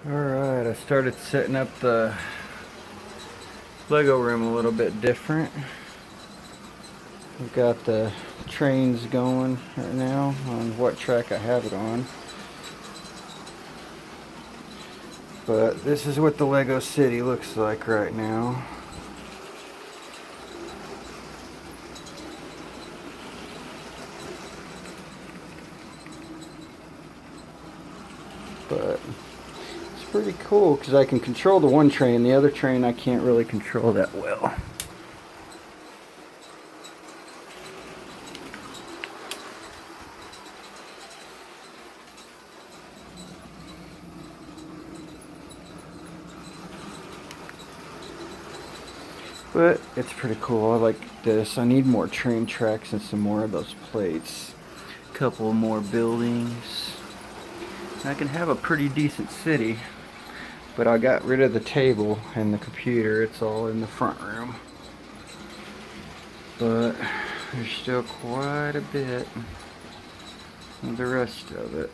Alright, I started setting up the Lego room a little bit different. We've got the trains going right now on what track I have it on. But this is what the Lego City looks like right now. But it's pretty cool because I can control the one train. The other train I can't really control that well. But it's pretty cool. I like this. I need more train tracks and some more of those plates. A couple more buildings. I can have a pretty decent city. But I got rid of the table and the computer. It's all in the front room. But there's still quite a bit of the rest of it.